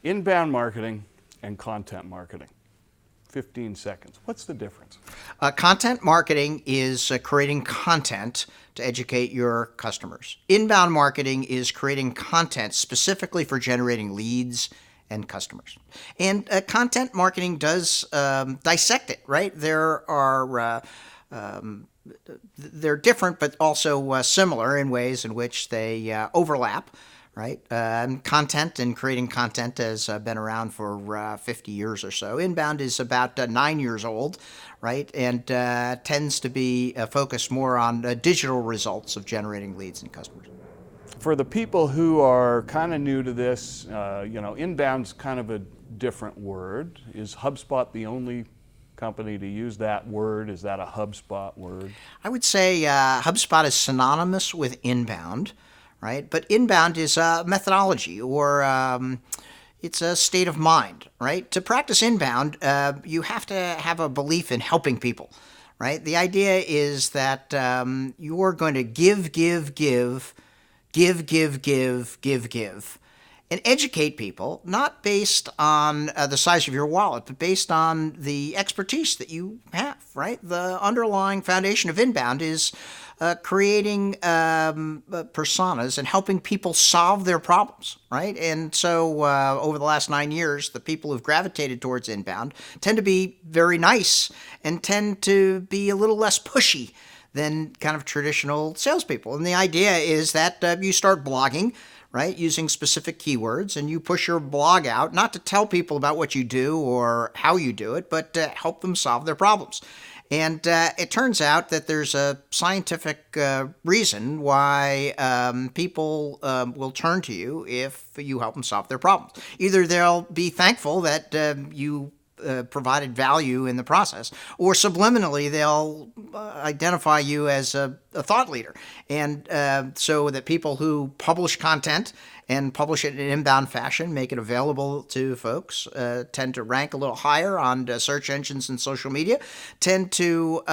Inbound marketing and content marketing. 15 seconds. What's the difference? Content marketing is creating content to educate your customers. Inbound marketing is creating content specifically for generating leads and customers. And content marketing does dissect it, right? They're different, but also similar in ways in which they overlap, right? Content and creating content has been around for 50 years or so. Inbound is about 9 years old, right? And tends to be focused more on digital results of generating leads and customers. For the people who are kind of new to this, inbound's kind of a different word. Is HubSpot the only company to use that word? Is that a HubSpot word? I would say HubSpot is synonymous with inbound, right? But inbound is a methodology or it's a state of mind, right? To practice inbound, you have to have a belief in helping people, right? The idea is that you're going to give, and educate people, not based on the size of your wallet, but based on the expertise that you have, right? The underlying foundation of inbound is creating personas and helping people solve their problems, right? And so over the last 9 years, the people who've gravitated towards inbound tend to be very nice and tend to be a little less pushy than kind of traditional salespeople. And the idea is that you start blogging, right, using specific keywords, and you push your blog out, not to tell people about what you do or how you do it, but to help them solve their problems. And it turns out that there's a scientific reason why people will turn to you if you help them solve their problems. Either they'll be thankful that you provided value in the process, or subliminally they'll identify you as a thought leader. And so that people who publish content and publish it in an inbound fashion, make it available to folks, tend to rank a little higher on search engines and social media, tend to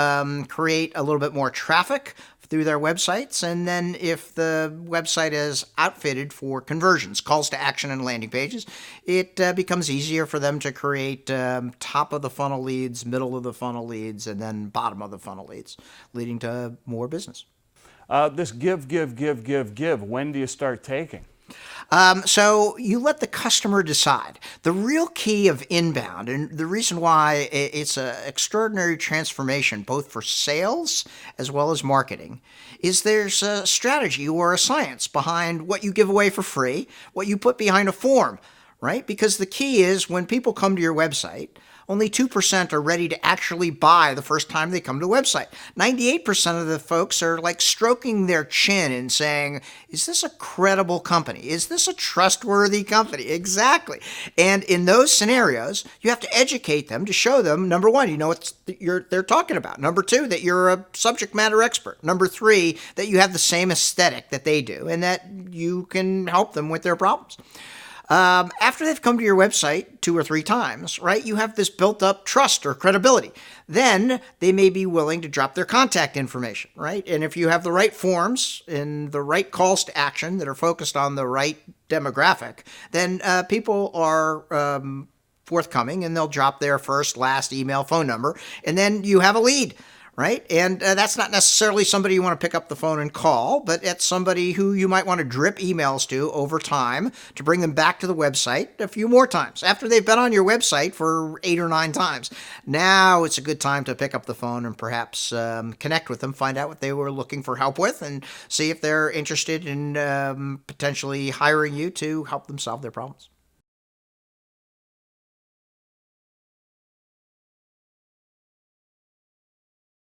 create a little bit more traffic through their websites. And then if the website is outfitted for conversions, calls to action and landing pages, it becomes easier for them to create top of the funnel leads, middle of the funnel leads, and then bottom of the funnel leads, leading to more business. This give. When do you start taking? So you let the customer decide. The real key of inbound, and the reason why it's an extraordinary transformation, both for sales as well as marketing, is there's a strategy or a science behind what you give away for free, what you put behind a form, right? Because the key is when people come to your website, only 2% are ready to actually buy the first time they come to the website. 98% of the folks are like stroking their chin and saying, is this a credible company? Is this a trustworthy company? Exactly. And in those scenarios, you have to educate them to show them, number one, you know what they're talking about. Number two, that you're a subject matter expert. Number three, that you have the same aesthetic that they do and that you can help them with their problems. After they've come to your website 2 or 3 times, right, you have this built up trust or credibility. Then they may be willing to drop their contact information, right? And if you have the right forms and the right calls to action that are focused on the right demographic, then people are forthcoming and they'll drop their first, last email, phone number, and then you have a lead. Right? And that's not necessarily somebody you want to pick up the phone and call, but it's somebody who you might want to drip emails to over time to bring them back to the website a few more times. After they've been on your website for 8 or 9 times, now it's a good time to pick up the phone and perhaps connect with them, find out what they were looking for help with, and see if they're interested in potentially hiring you to help them solve their problems.